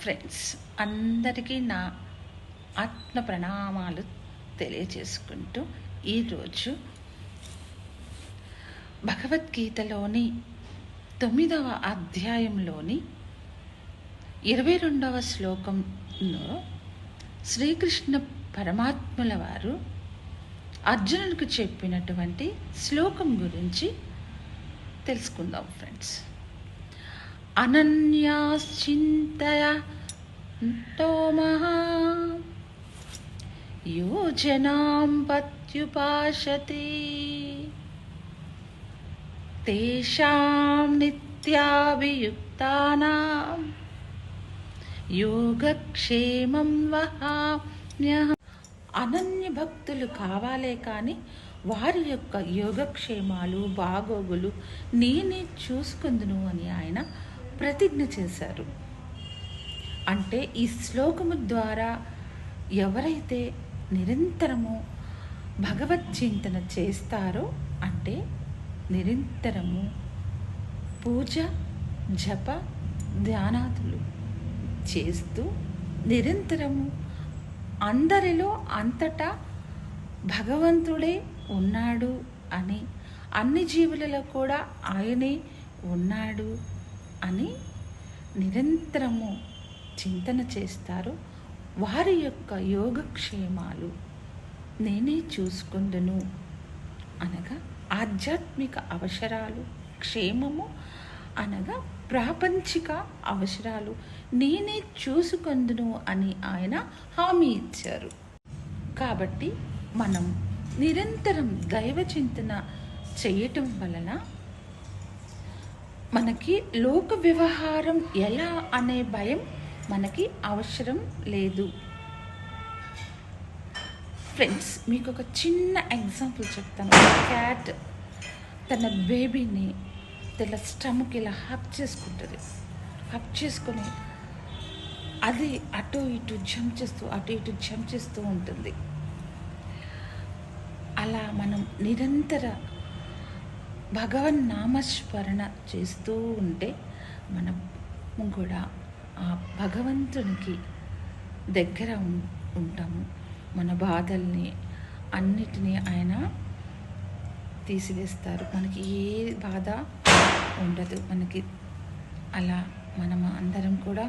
Friends, అందరికీ నా ఆత్మ ప్రణామాలు తెలియజేసుకుంటూ ఈరోజు భగవద్గీతలోని 9వ అధ్యాయంలోని 22వ శ్లోకంలో శ్రీకృష్ణ పరమాత్ముల వారు అర్జునునికి చెప్పినటువంటి శ్లోకం గురించి తెలుసుకుందాం ఫ్రెండ్స్. అనన్యాశ్చింతయ మహా యోజనాం పత్యుపాసతే తేషాం నిత్యాభియుక్తానాం యోగక్షేమం వహామ్యహం. అనన్య భక్తులు కావాలే కానీ వారి యొక్క యోగక్షేమాలు బాగోగులు నేనే చూసుకుందును అని ఆయన ప్రతిజ్ఞ చేశారు. అంటే ఈ శ్లోకము ద్వారా ఎవరైతే నిరంతరము భగవద్చింతన చేస్తారో, అంటే నిరంతరము పూజ జప ధ్యానాదులు చేస్తూ నిరంతరము అందరిలో అంతటా భగవంతుడే ఉన్నాడు అని, అన్ని జీవులలో కూడా ఆయనే ఉన్నాడు అని నిరంతరము చింతన చేస్తారు. వారి యొక్క యోగక్షేమాలు నేనే చూసుకుందును అనగా ఆధ్యాత్మిక అవసరాలు, క్షేమము అనగా ప్రాపంచిక అవసరాలు నేనే చూసుకుందును అని ఆయన హామీ ఇచ్చారు. కాబట్టి మనం నిరంతరం దైవ చింతన చేయటం వలన మనకి లోక వ్యవహారం ఎలా అనే భయం మనకి అవసరం లేదు. ఫ్రెండ్స్, మీకు ఒక చిన్న ఎగ్జాంపుల్ చెప్తాను. క్యాట్ తన బేబీని తన స్టమక్ ఇలా హక్ చేసుకుంటుంది. హక్ చేసుకొని అది అటు ఇటు జంప్ చేస్తూ ఉంటుంది. అలా మనం నిరంతర భగవన్ నామస్మరణ చేస్తూ ఉంటే మనం కూడా ఆ భగవంతునికి దగ్గర ఉంటాము. మన బాధల్ని అన్నిటినీ ఆయన తీసివేస్తారు. మనకి ఏ బాధ ఉండదు మనకి. అలా మనం అందరం కూడా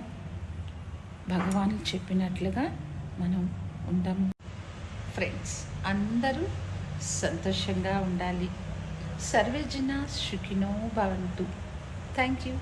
భగవాన్ చెప్పినట్లుగా మనం ఉంటాము. ఫ్రెండ్స్, అందరూ సంతోషంగా ఉండాలి. సర్వే జనా సుఖినో భవంతు. Thank you.